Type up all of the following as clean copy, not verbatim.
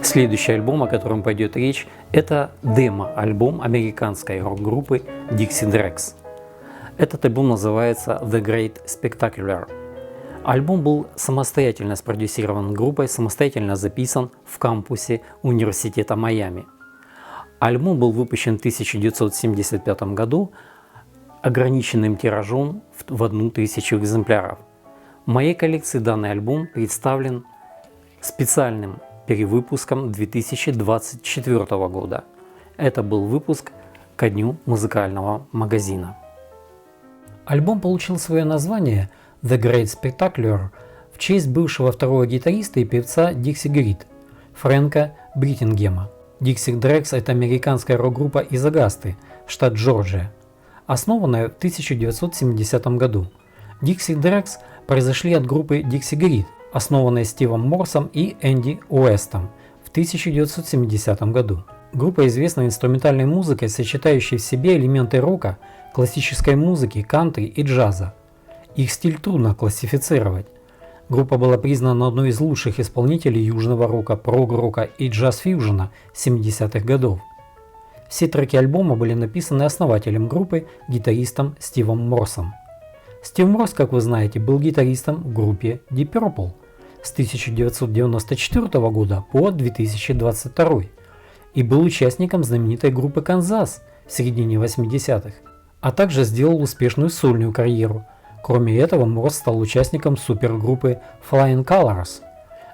Следующий альбом, о котором пойдет речь, это демо-альбом американской рок-группы Dixie Dregs. Этот альбом называется The Great Spectacular. Альбом был самостоятельно спродюсирован группой, самостоятельно записан в кампусе Университета Майами. Альбом был выпущен в 1975 году ограниченным тиражом в 1000 экземпляров. В моей коллекции данный альбом представлен специальным перевыпуском 2024 года. Это был выпуск ко дню музыкального магазина. Альбом получил свое название The Great Spectacular в честь бывшего второго гитариста и певца Dixie Grid Фрэнка Бриттингема. Dixie Dregs – это американская рок-группа из Агасты, штат Джорджия, основанная в 1970 году. Dixie Dregs произошли от группы Dixie Grid, основанной Стивом Морсом и Энди Уэстом в 1970 году. Группа известна инструментальной музыкой, сочетающей в себе элементы рока, классической музыки, кантри и джаза. Их стиль трудно классифицировать. Группа была признана одной из лучших исполнителей южного рока, прог-рока и джаз-фьюжена 70-х годов. Все треки альбома были написаны основателем группы, гитаристом Стивом Морсом. Стив Морс, как вы знаете, был гитаристом в группе Deep Purple с 1994 года по 2022 и был участником знаменитой группы Канзас в середине 80-х, а также сделал успешную сольную карьеру. Кроме этого, Морс стал участником супергруппы Flying Colours.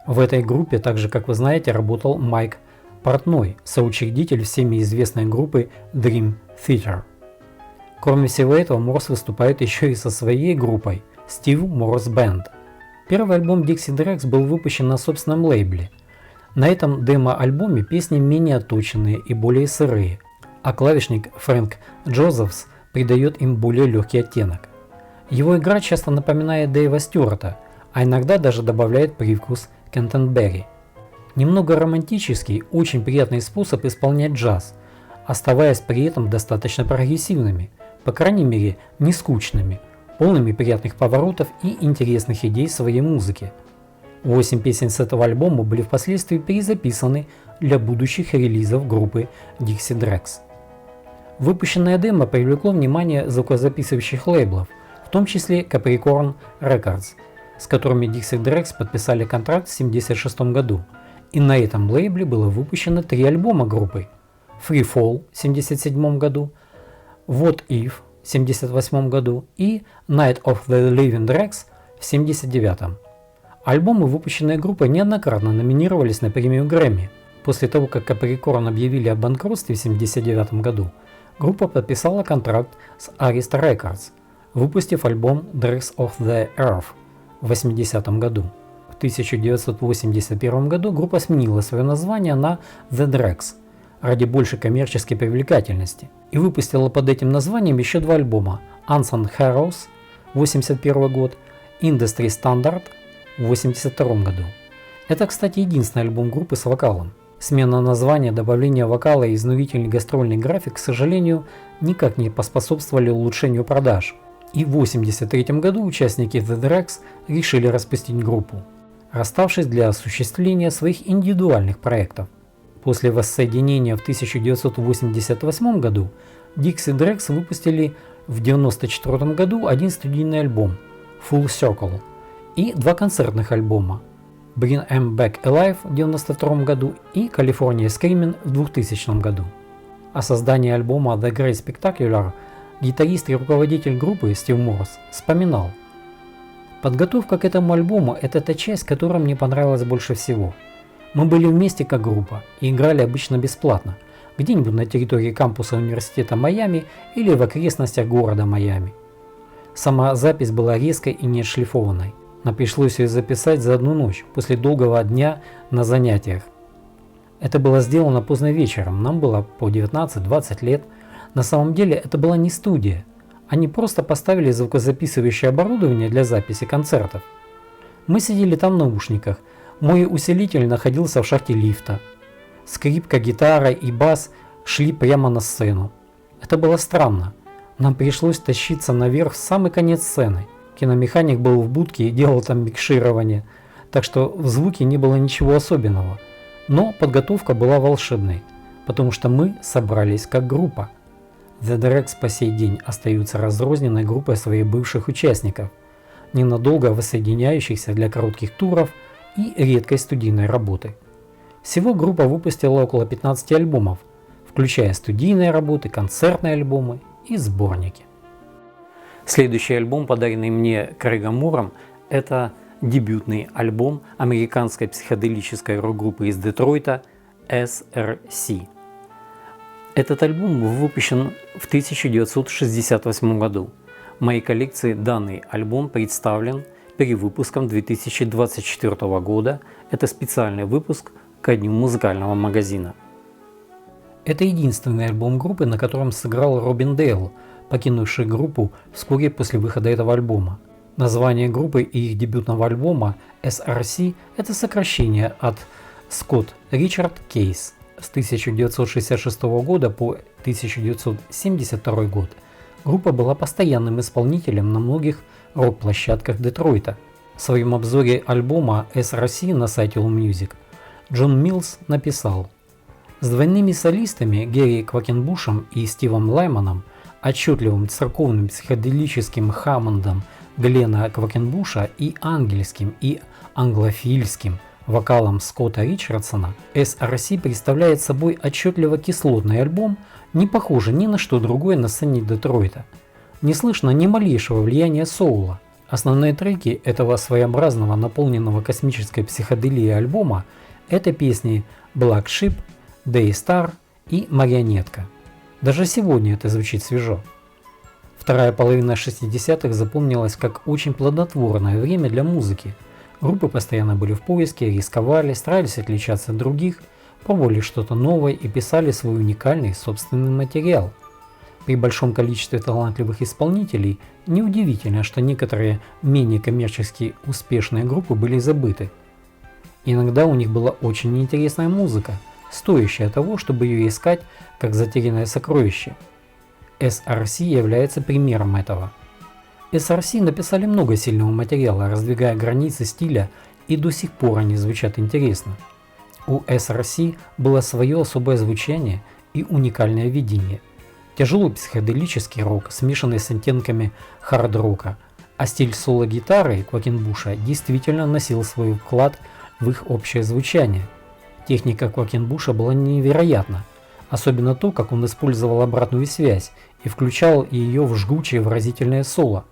В этой группе, также, как вы знаете, работал Майк Портной, соучредитель всеми известной группы Dream Theater. Кроме всего этого, Морс выступает еще и со своей группой Steve Morse Band. Первый альбом Dixie Dregs был выпущен на собственном лейбле. На этом демо-альбоме песни менее отточенные и более сырые, а клавишник Фрэнк Джозефс придает им более легкий оттенок. Его игра часто напоминает Дэйва Стюарта, а иногда даже добавляет привкус Кентенберри. Немного романтический, очень приятный способ исполнять джаз, оставаясь при этом достаточно прогрессивными, по крайней мере не скучными, полными приятных поворотов и интересных идей в своей музыке. 8 песен с этого альбома были впоследствии перезаписаны для будущих релизов группы Dixie Dregs. Выпущенное демо привлекло внимание звукозаписывающих лейблов, в том числе Capricorn Records, с которыми Dixie Dregs подписали контракт в 1976 году, и на этом лейбле было выпущено 3 альбома группы: Free Fall в 1977 году, What If в 1978 году и Night of the Living Dregs в 1979. Альбомы, выпущенные группой, неоднократно номинировались на премию Грэмми. После того, как Capricorn объявили о банкротстве в 1979 году, группа подписала контракт с Arista Records, выпустив альбом Dregs of the Earth в 1980 году. В 1981 году группа сменила свое название на The Dregs ради большей коммерческой привлекательности и выпустила под этим названием еще 2 альбома: Unsung Heroes 1981 год, Industry Standard в 1982 году. Это, кстати, единственный альбом группы с вокалом. Смена названия, добавление вокала и изнурительный гастрольный график, к сожалению, никак не поспособствовали улучшению продаж. И в 1983 году участники The Dregs решили распустить группу, расставшись для осуществления своих индивидуальных проектов. После воссоединения в 1988 году Dixie Dregs выпустили в 1994 году один студийный альбом Full Circle и 2 концертных альбома Bring 'Em Back Alive в 1992 году и California Screaming в 2000 году. О создании альбома The Great Spectacular гитарист и руководитель группы Стив Морс вспоминал: «Подготовка к этому альбому – это та часть, которая мне понравилась больше всего. Мы были вместе как группа и играли обычно бесплатно, где-нибудь на территории кампуса университета Майами или в окрестностях города Майами. Сама запись была резкой и неотшлифованной. Нам пришлось ее записать за одну ночь после долгого дня на занятиях. Это было сделано поздно вечером, нам было по 19-20 лет. На самом деле это была не студия, Они просто поставили звукозаписывающее оборудование для записи концертов. Мы сидели там в наушниках, мой усилитель находился в шахте лифта. Скрипка, гитара и бас шли прямо на сцену. Это было странно. Нам пришлось тащиться наверх в самый конец сцены. Киномеханик был в будке и делал там микширование, так что в звуке не было ничего особенного. Но подготовка была волшебной, потому что мы собрались как группа. The Dregs по сей день остаются разрозненной группой своих бывших участников, ненадолго воссоединяющихся для коротких туров и редкой студийной работы. Всего группа выпустила около 15 альбомов, включая студийные работы, концертные альбомы и сборники. Следующий альбом, подаренный мне Крэгом Муром, это дебютный альбом американской психоделической рок-группы из Детройта SRC. Этот альбом был выпущен в 1968 году. В моей коллекции данный альбом представлен перевыпуском 2024 года. Это специальный выпуск ко дню музыкального магазина. Это единственный альбом группы, на котором сыграл Робин Дейл, покинувший группу вскоре после выхода этого альбома. Название группы и их дебютного альбома SRC – это сокращение от Scott Richard Case. С 1966 года по 1972 год группа была постоянным исполнителем на многих рок-площадках Детройта. В своем обзоре альбома SRC на сайте AllMusic Джон Милс написал: «С двойными солистами Гэри Квакенбушем и Стивом Лайманом, отчетливым церковным психоделическим Хаммондом Глена Квакенбуша и ангельским и англофильским вокалом Скотта Ричардсона, SRC представляет собой отчетливо кислотный альбом, не похожий ни на что другое на сцене Детройта. Не слышно ни малейшего влияния соула. Основные треки этого своеобразного, наполненного космической психоделией альбома – это песни Black Sheep, Daystar и Марионетка. Даже сегодня это звучит свежо. Вторая половина 60-х запомнилась как очень плодотворное время для музыки. Группы постоянно были в поиске, рисковали, старались отличаться от других, пробовали что-то новое и писали свой уникальный собственный материал. При большом количестве талантливых исполнителей неудивительно, что некоторые менее коммерчески успешные группы были забыты. Иногда у них была очень интересная музыка, стоящая того, чтобы ее искать как затерянное сокровище. SRC является примером этого. SRC написали много сильного материала, раздвигая границы стиля, и до сих пор они звучат интересно. У SRC было свое особое звучание и уникальное видение. Тяжелый психоделический рок, смешанный с оттенками хард-рока, а стиль соло-гитары Квакенбуша действительно носил свой вклад в их общее звучание. Техника Квакенбуша была невероятна, особенно то, как он использовал обратную связь и включал ее в жгучее выразительное соло,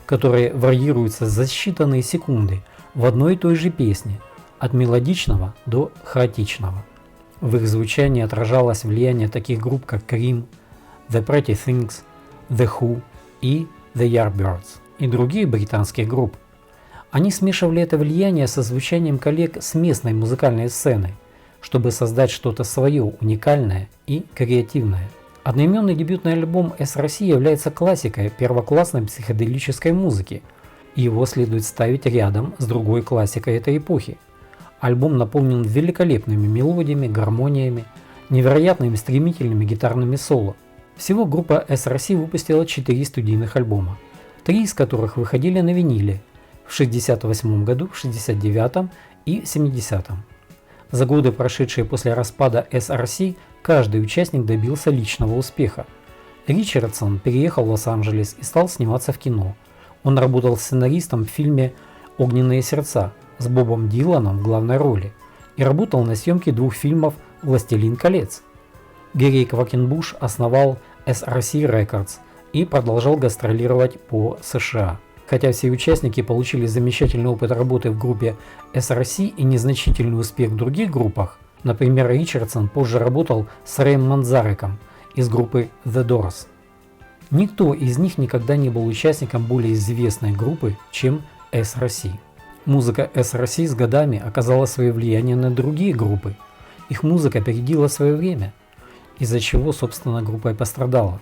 которые варьируются за считанные секунды в одной и той же песне, от мелодичного до хаотичного. В их звучании отражалось влияние таких групп, как Cream, The Pretty Things, The Who и The Yardbirds и других британских групп. Они смешивали это влияние со звучанием коллег с местной музыкальной сцены, чтобы создать что-то свое, уникальное и креативное. Одноименный дебютный альбом SRC является классикой первоклассной психоделической музыки, и его следует ставить рядом с другой классикой этой эпохи. Альбом наполнен великолепными мелодиями, гармониями, невероятными стремительными гитарными соло. Всего группа SRC выпустила 4 студийных альбома, 3 из которых выходили на виниле в 1968 году, в 1969 и 1970. За годы, прошедшие после распада SRC, каждый участник добился личного успеха. Ричардсон переехал в Лос-Анджелес и стал сниматься в кино. Он работал сценаристом в фильме «Огненные сердца» с Бобом Диланом в главной роли и работал на съемке 2 фильмов «Властелин колец». Гэри Квакенбуш основал SRC Records и продолжал гастролировать по США. Хотя все участники получили замечательный опыт работы в группе SRC и незначительный успех в других группах, например, Ричардсон позже работал с Рэем Манзареком из группы The Doors. Никто из них никогда не был участником более известной группы, чем SRC. Музыка SRC с годами оказала свое влияние на другие группы. Их музыка опередила свое время, из-за чего, собственно, группа и пострадала.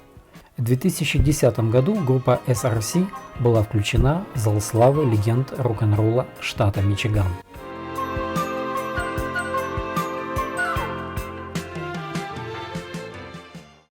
В 2010 году группа SRC была включена в Зал славы легенд рок-н-ролла штата Мичиган.